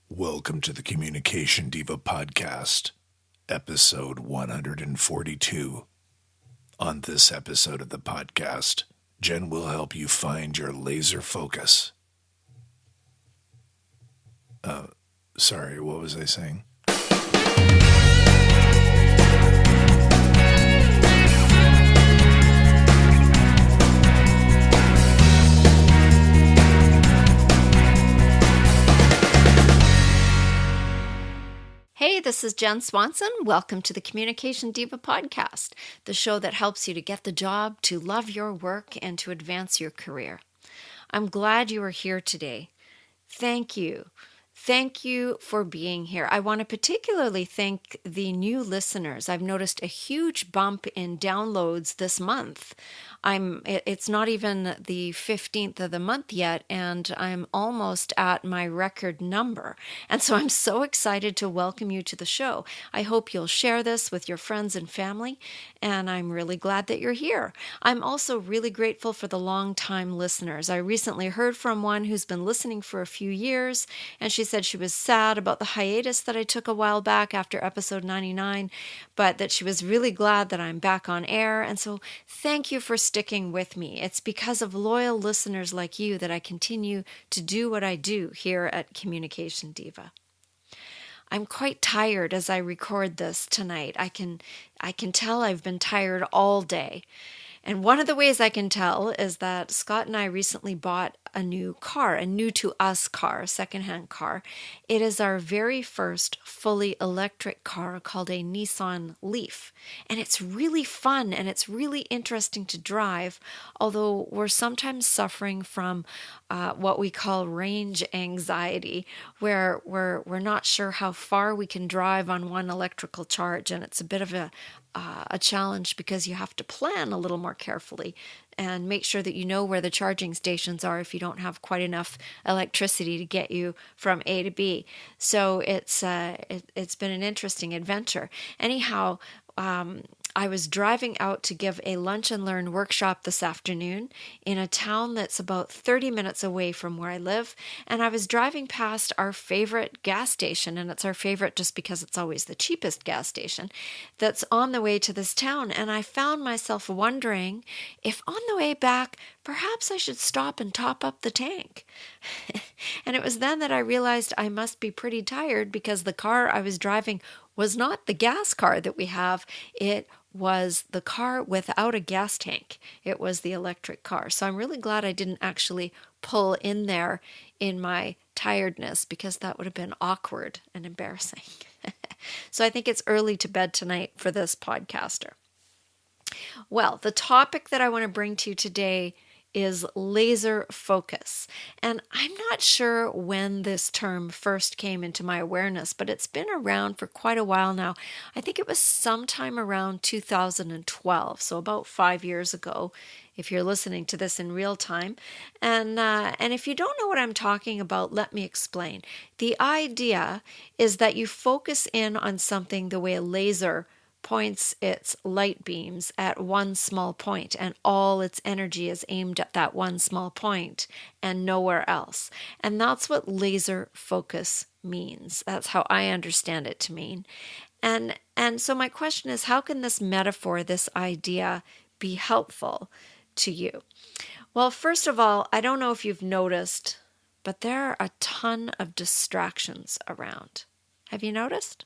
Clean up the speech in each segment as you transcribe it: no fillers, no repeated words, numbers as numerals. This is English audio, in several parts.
Welcome to the Communication Diva Podcast, episode 142. On this episode of the podcast, Jen will help you find your laser focus. Sorry, what was I saying? Hey, this is Jen Swanson. Welcome to the Communication Diva Podcast, the show that helps you to get the job, to love your work, and to advance your career. I'm glad you are here today. Thank you. Thank you for being here. I want to particularly thank the new listeners. I've noticed a huge bump in downloads this month. It's not even the 15th of the month yet, and I'm almost at my record number. And so I'm so excited to welcome you to the show. I hope you'll share this with your friends and family, and I'm really glad that you're here. I'm also really grateful for the long-time listeners. I recently heard from one who's been listening for a few years, and she said she was sad about the hiatus that I took a while back after episode 99, but that she was really glad that I'm back on air. And so thank you for sticking with me. It's because of loyal listeners like you that I continue to do what I do here at Communication Diva. I'm quite tired as I record this tonight. I can tell I've been tired all day. And one of the ways I can tell is that Scott and I recently bought a new car, a new to us car, a secondhand car. It is our very first fully electric car called a Nissan Leaf. And it's really fun and it's really interesting to drive, although we're sometimes suffering from what we call range anxiety, where we're not sure how far we can drive on one electrical charge. And it's a bit of a challenge because you have to plan a little more carefully and make sure that you know where the charging stations are if you don't have quite enough electricity to get you from A to B. So it's been an interesting adventure. Anyhow, I was driving out to give a lunch and learn workshop this afternoon in a town that's about 30 minutes away from where I live. And I was driving past our favorite gas station, and it's our favorite just because it's always the cheapest gas station that's on the way to this town. And I found myself wondering if on the way back, perhaps I should stop and top up the tank. And it was then that I realized I must be pretty tired because the car I was driving was not the gas car that we have. It was the car without a gas tank. It was the electric car. So I'm really glad I didn't actually pull in there in my tiredness because that would have been awkward and embarrassing. So I think it's early to bed tonight for this podcaster. Well, the topic that I want to bring to you today is laser focus. And I'm not sure when this term first came into my awareness, but it's been around for quite a while now. I think it was sometime around 2012, so about 5 years ago, if you're listening to this in real time. And if you don't know what I'm talking about, let me explain. The idea is that you focus in on something the way a laser points its light beams at one small point, and all its energy is aimed at that one small point and nowhere else. And that's what laser focus means. That's how I understand it to mean. And so my question is, how can this metaphor, this idea, be helpful to you? Well, first of all, I don't know if you've noticed, but there are a ton of distractions around. Have you noticed?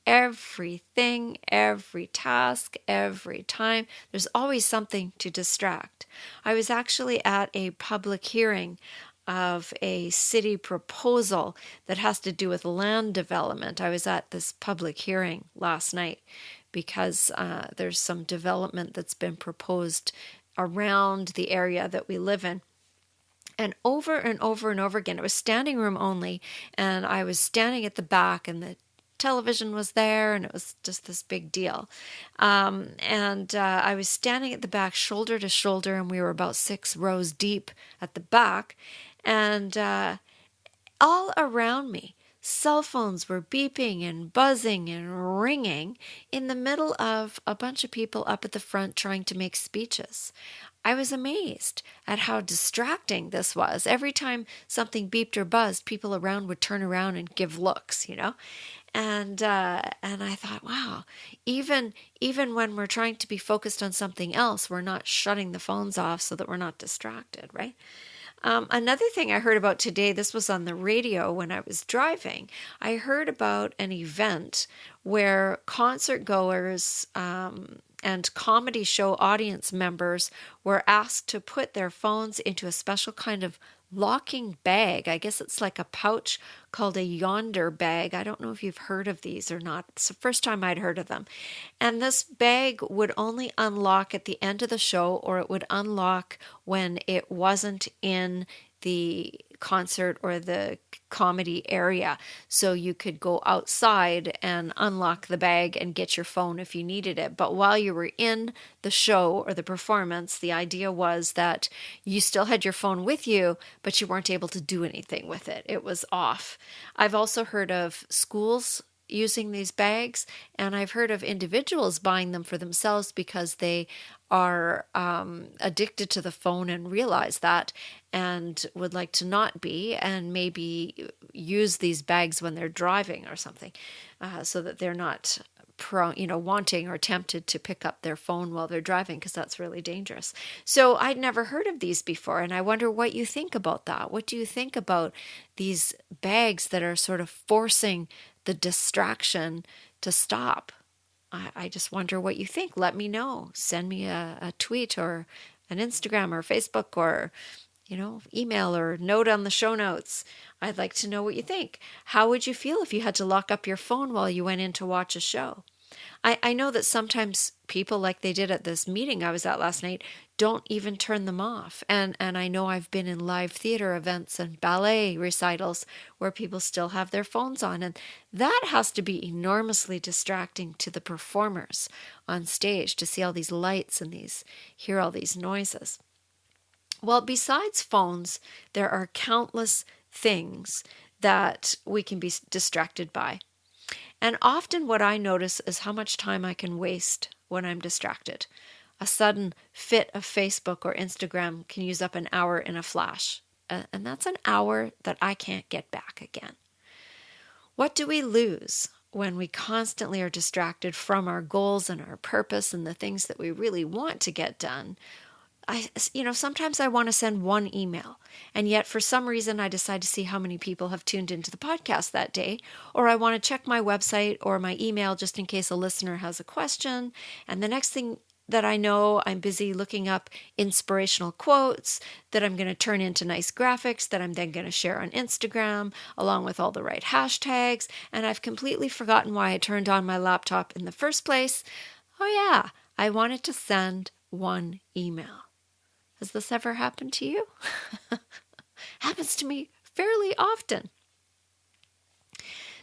Everything, every task, every time, there's always something to distract. I was actually at a public hearing of a city proposal that has to do with land development. I was at this public hearing last night because there's some development that's been proposed around the area that we live in. And over and over and over again, it was standing room only, and I was standing at the back, and the television was there, and it was just this big deal. I was standing at the back, shoulder to shoulder, and we were about 6 rows deep at the back, and all around me, cell phones were beeping and buzzing and ringing in the middle of a bunch of people up at the front trying to make speeches. I was amazed at how distracting this was. Every time something beeped or buzzed, people around would turn around and give looks, and I thought, wow, even when we're trying to be focused on something else, we're not shutting the phones off so that we're not distracted, right? Another thing I heard about today, this was on the radio when I was driving. I heard about an event where concert goers and comedy show audience members were asked to put their phones into a special kind of locking bag. I guess it's like a pouch called a yonder bag. I don't know if you've heard of these or not. It's the first time I'd heard of them. And this bag would only unlock at the end of the show, or it would unlock when it wasn't in the concert or the comedy area. So you could go outside and unlock the bag and get your phone if you needed it. But while you were in the show or the performance, the idea was that you still had your phone with you, but you weren't able to do anything with it. It was off. I've also heard of schools using these bags, and I've heard of individuals buying them for themselves because they are addicted to the phone and realize that and would like to not be, and maybe use these bags when they're driving or something, so that they're not wanting or tempted to pick up their phone while they're driving, because that's really dangerous. So I'd never heard of these before, and I wonder what you think about that. What do you think about these bags that are sort of forcing the distraction to stop? I just wonder what you think. Let me know. Send me a tweet or an Instagram or Facebook or email or note on the show notes. I'd like to know what you think. How would you feel if you had to lock up your phone while you went in to watch a show? I know that sometimes people, like they did at this meeting I was at last night, don't even turn them off. And I know I've been in live theater events and ballet recitals where people still have their phones on. And that has to be enormously distracting to the performers on stage, to see all these lights and hear all these noises. Well, besides phones, there are countless things that we can be distracted by. And often what I notice is how much time I can waste when I'm distracted. A sudden fit of Facebook or Instagram can use up an hour in a flash. And that's an hour that I can't get back again. What do we lose when we constantly are distracted from our goals and our purpose and the things that we really want to get done? Sometimes I want to send one email, and yet for some reason I decide to see how many people have tuned into the podcast that day, or I want to check my website or my email just in case a listener has a question, and the next thing that I know, I'm busy looking up inspirational quotes that I'm going to turn into nice graphics that I'm then going to share on Instagram, along with all the right hashtags, and I've completely forgotten why I turned on my laptop in the first place. Oh yeah, I wanted to send one email. Has this ever happened to you? Happens to me fairly often.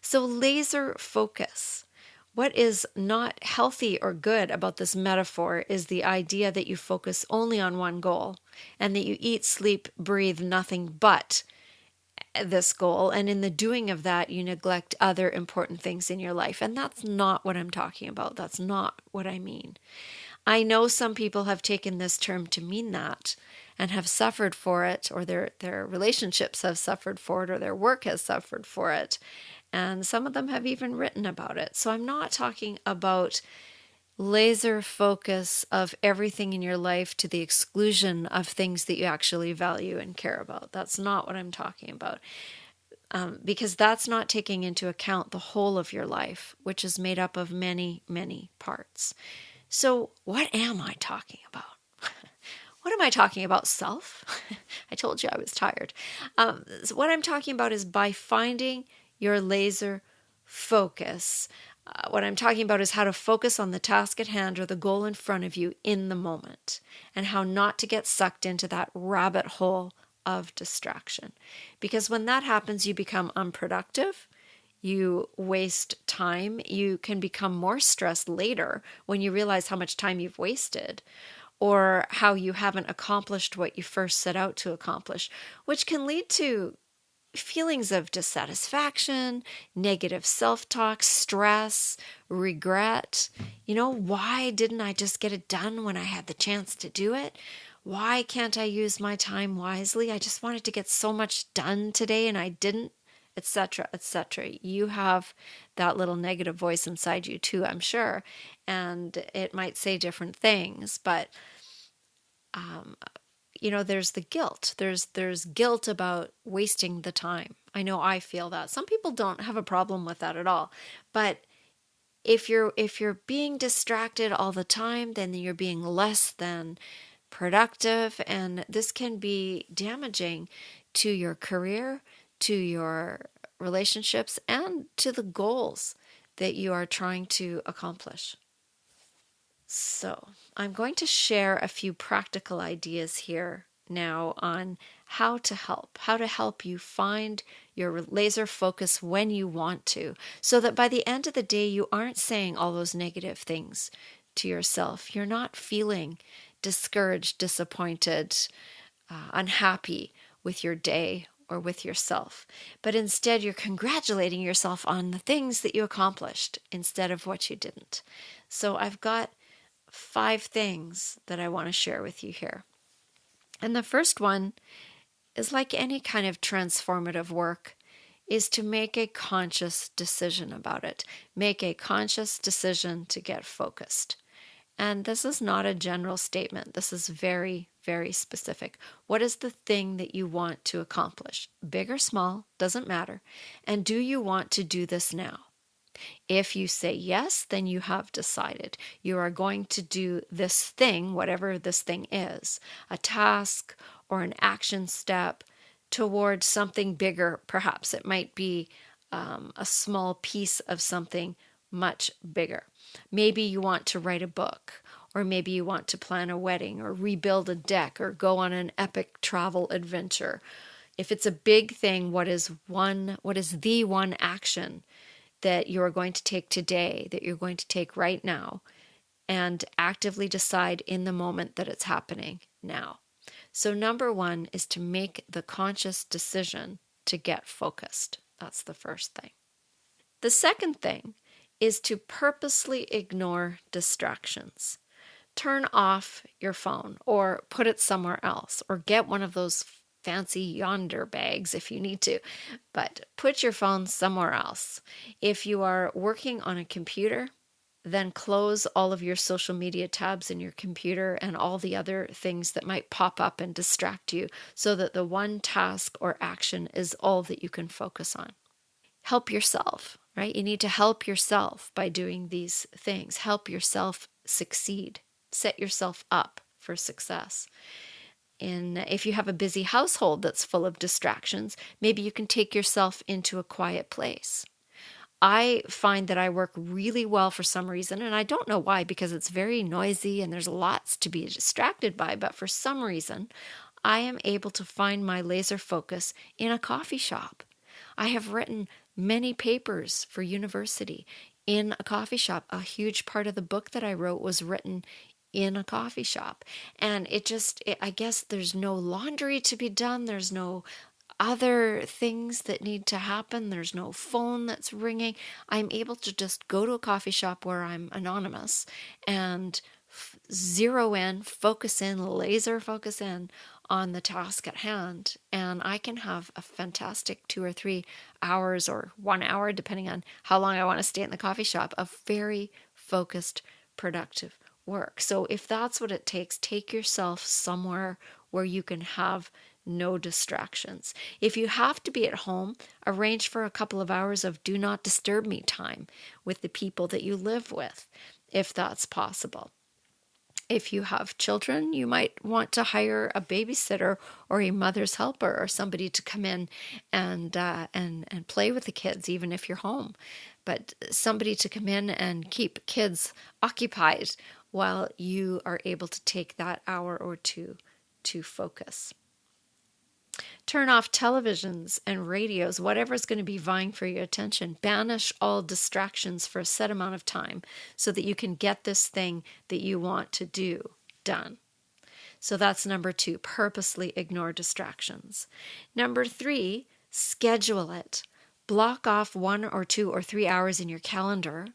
So laser focus. What is not healthy or good about this metaphor is the idea that you focus only on one goal and that you eat, sleep, breathe nothing but this goal. And in the doing of that, you neglect other important things in your life. And that's not what I'm talking about. That's not what I mean. I know some people have taken this term to mean that and have suffered for it, or their relationships have suffered for it, or their work has suffered for it. And some of them have even written about it. So I'm not talking about laser focus of everything in your life to the exclusion of things that you actually value and care about. That's not what I'm talking about. Because that's not taking into account the whole of your life, which is made up of many, many parts. So what am I talking about? What am I talking about? Self? I told you I was tired. So what I'm talking about is by finding your laser focus. What I'm talking about is how to focus on the task at hand or the goal in front of you in the moment, and how not to get sucked into that rabbit hole of distraction. Because when that happens, you become unproductive. You waste time. You can become more stressed later when you realize how much time you've wasted, or how you haven't accomplished what you first set out to accomplish, which can lead to feelings of dissatisfaction, negative self-talk, stress, regret. Why didn't I just get it done when I had the chance to do it? Why can't I use my time wisely? I just wanted to get so much done today and I didn't, etc., etc. You have that little negative voice inside you too, I'm sure, and it might say different things, but there's the guilt. There's guilt about wasting the time. I know I feel that. Some people don't have a problem with that at all. But if you're being distracted all the time, then you're being less than productive, and this can be damaging to your career, to your relationships, and to the goals that you are trying to accomplish. So, I'm going to share a few practical ideas here now on how to help you find your laser focus when you want to, so that by the end of the day, you aren't saying all those negative things to yourself. You're not feeling discouraged, disappointed, unhappy with your day or with yourself, but instead you're congratulating yourself on the things that you accomplished instead of what you didn't. So I've got 5 things that I want to share with you here. And the first one is, like any kind of transformative work, is to make a conscious decision about it. Make a conscious decision to get focused. And this is not a general statement. This is very, very specific. What is the thing that you want to accomplish? Big or small, doesn't matter. And do you want to do this now? If you say yes, then you have decided you are going to do this thing, whatever this thing is, a task or an action step towards something bigger. Perhaps it might be a small piece of something much bigger. Maybe you want to write a book, or maybe you want to plan a wedding, or rebuild a deck, or go on an epic travel adventure. If it's a big thing, what is the one action that you're going to take today, that you're going to take right now, and actively decide in the moment that it's happening now? So number 1 is to make the conscious decision to get focused. That's the first thing. The second thing is to purposely ignore distractions. Turn off your phone or put it somewhere else, or get one of those fancy yonder bags if you need to, but put your phone somewhere else. If you are working on a computer, then close all of your social media tabs in your computer and all the other things that might pop up and distract you, so that the one task or action is all that you can focus on. Help yourself, right? You need to help yourself by doing these things. Help yourself succeed. Set yourself up for success. And if you have a busy household that's full of distractions, maybe you can take yourself into a quiet place. I find that I work really well for some reason, and I don't know why, because it's very noisy and there's lots to be distracted by, but for some reason, I am able to find my laser focus in a coffee shop. I have written many papers for university in a coffee shop. A huge part of the book that I wrote was written in a coffee shop. And I guess there's no laundry to be done. There's no other things that need to happen. There's no phone that's ringing. I'm able to just go to a coffee shop where I'm anonymous and zero in, focus in, laser focus in on the task at hand. And I can have a fantastic 2 or 3 hours or 1 hour, depending on how long I want to stay in the coffee shop, of very focused, productive work. So if that's what it takes, take yourself somewhere where you can have no distractions. If you have to be at home, arrange for a couple of hours of do not disturb me time with the people that you live with, if that's possible. If you have children, you might want to hire a babysitter or a mother's helper or somebody to come in and play with the kids, even if you're home. But somebody to come in and keep kids occupied while you are able to take that hour or two to focus. Turn off televisions and radios, whatever's going to be vying for your attention. Banish all distractions for a set amount of time so that you can get this thing that you want to do done. So that's number 2, purposely ignore distractions. Number 3, schedule it. Block off 1 or 2 or 3 hours in your calendar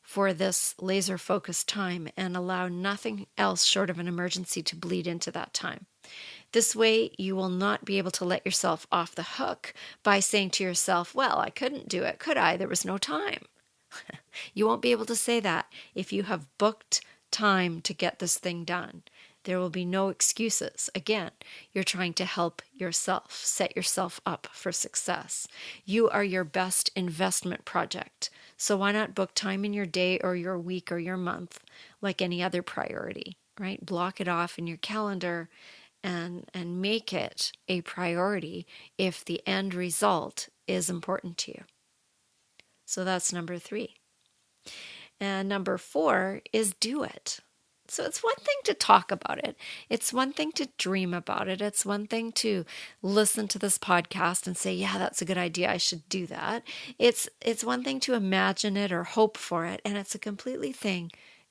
for this laser focused time and allow nothing else short of an emergency to bleed into that time. This way, you will not be able to let yourself off the hook by saying to yourself, well, I couldn't do it, could I? There was no time. You won't be able to say that if you have booked time to get this thing done. There will be no excuses. Again, you're trying to help yourself, set yourself up for success. You are your best investment project. So why not book time in your day or your week or your month like any other priority, right? Block it off in your calendar and make it a priority if the end result is important to you. So that's number 3. And number 4 is do it. So it's one thing to talk about it. It's one thing to dream about it. It's one thing to listen to this podcast and say, yeah, that's a good idea. I should do that. It's one thing to imagine it or hope for it. And it's a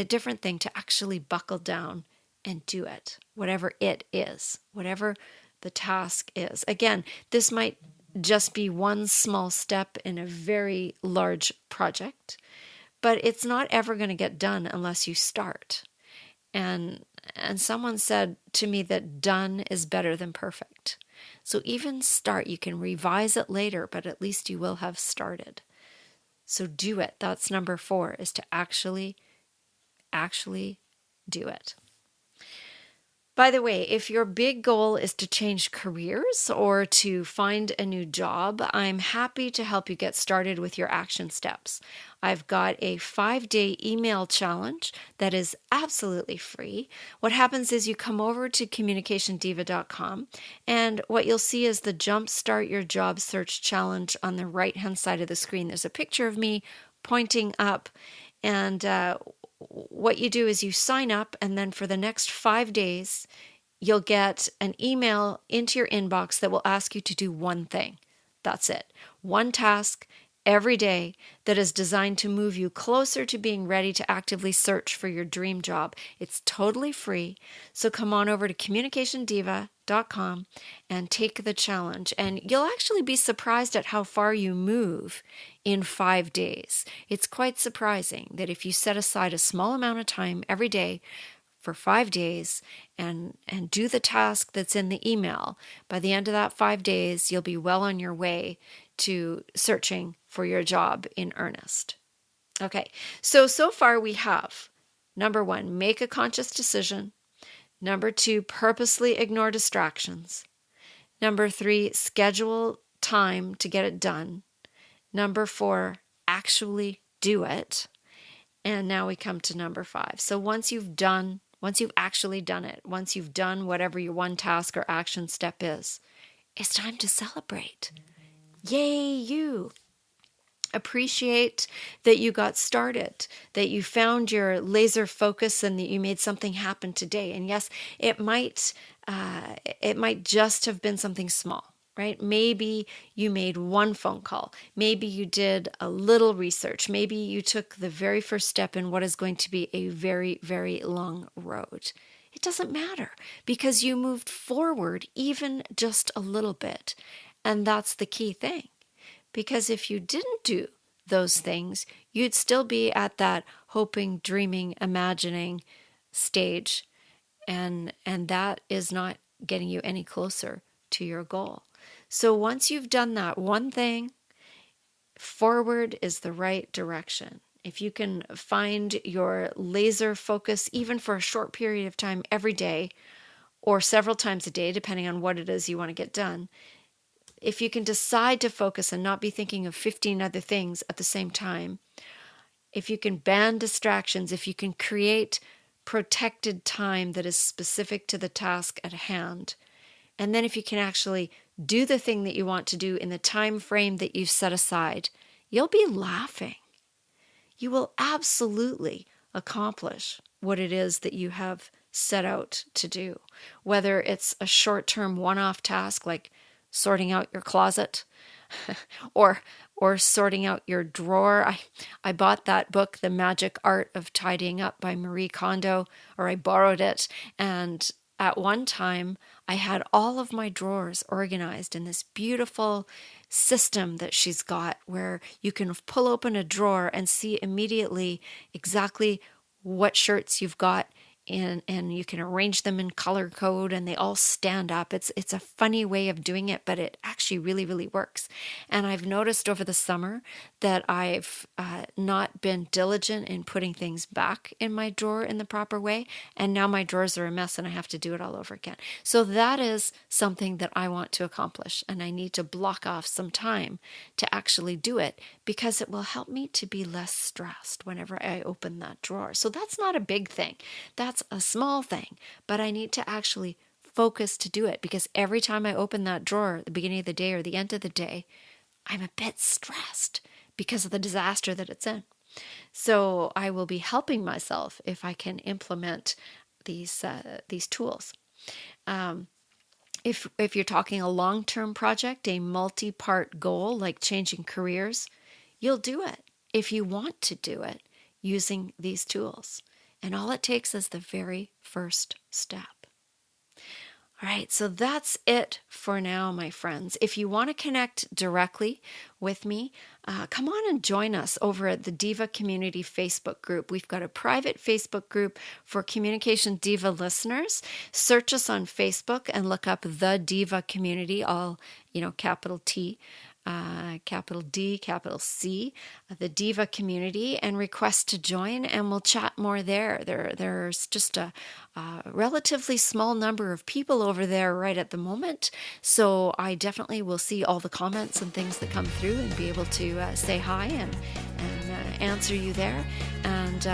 different thing to actually buckle down and do it, whatever it is, whatever the task is. Again, this might just be one small step in a very large project, but it's not ever going to get done unless you start. And someone said to me that done is better than perfect. So even start, you can revise it later, but at least you will have started. So do it. That's number 4, is to actually do it. By the way, if your big goal is to change careers or to find a new job, I'm happy to help you get started with your action steps. I've got a 5-day email challenge that is absolutely free. What happens is you come over to communicationdiva.com, and what you'll see is the Jumpstart Your Job Search Challenge on the right-hand side of the screen. There's a picture of me pointing up, and what you do is you sign up, and then for the next 5 days, you'll get an email into your inbox that will ask you to do one thing. That's it. One task every day that is designed to move you closer to being ready to actively search for your dream job. It's totally free. So come on over to communicationdiva.com and take the challenge. And you'll actually be surprised at how far you move in 5 days. It's quite surprising that if you set aside a small amount of time every day for 5 days and do the task that's in the email, by the end of that 5 days, you'll be well on your way to searching for your job in earnest. Okay, so far we have, number 1, make a conscious decision. Number 2, purposely ignore distractions. Number 3, schedule time to get it done. Number 4, actually do it. And now we come to number 5. So once you've actually done it, once you've done whatever your one task or action step is, it's time to celebrate. Yay, you! Appreciate that you got started, that you found your laser focus and that you made something happen today. And yes, it might just have been something small, right? Maybe you made one phone call. Maybe you did a little research. Maybe you took the very first step in what is going to be a very, very long road. It doesn't matter because you moved forward even just a little bit. And that's the key thing. Because if you didn't do those things, you'd still be at that hoping, dreaming, imagining stage. And that is not getting you any closer to your goal. So once you've done that one thing, forward is the right direction. If you can find your laser focus, even for a short period of time every day, or several times a day, depending on what it is you want to get done, if you can decide to focus and not be thinking of 15 other things at the same time, if you can ban distractions, if you can create protected time that is specific to the task at hand, and then if you can actually do the thing that you want to do in the time frame that you've set aside, you'll be laughing. You will absolutely accomplish what it is that you have set out to do, whether it's a short-term one-off task like sorting out your closet or sorting out your drawer. I bought that book, The Magic Art of Tidying Up by Marie Kondo, or I borrowed it. And at one time, I had all of my drawers organized in this beautiful system that she's got where you can pull open a drawer and see immediately exactly what shirts you've got and you can arrange them in color code and they all stand up. It's a funny way of doing it, but it actually really, really works. And I've noticed over the summer that I've not been diligent in putting things back in my drawer in the proper way. And now my drawers are a mess and I have to do it all over again. So that is something that I want to accomplish. And I need to block off some time to actually do it because it will help me to be less stressed whenever I open that drawer. So that's not a big thing. That's a small thing, but I need to actually focus to do it because every time I open that drawer at the beginning of the day or the end of the day, I'm a bit stressed because of the disaster that it's in. So I will be helping myself if I can implement these tools. If you're talking a long-term project, a multi-part goal like changing careers, you'll do it if you want to do it using these tools. And all it takes is the very first step. All right, so that's it for now, my friends. If you want to connect directly with me, come on and join us over at the Diva Community Facebook group. We've got a private Facebook group for Communication Diva listeners. Search us on Facebook and look up the Diva Community, all, capital T. Capital D, capital C, the Diva Community, and request to join, and we'll chat more there. There's just a relatively small number of people over there right at the moment, so I definitely will see all the comments and things that come through and be able to say hi and answer you there. And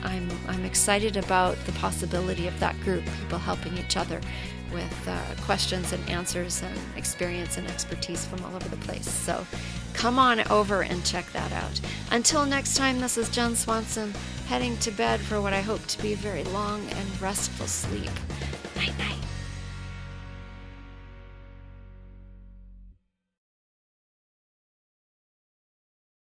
I'm excited about the possibility of that group, people helping each other with questions and answers and experience and expertise from all over the place. So come on over and check that out. Until next time, this is Jen Swanson, heading to bed for what I hope to be a very long and restful sleep. Night, night.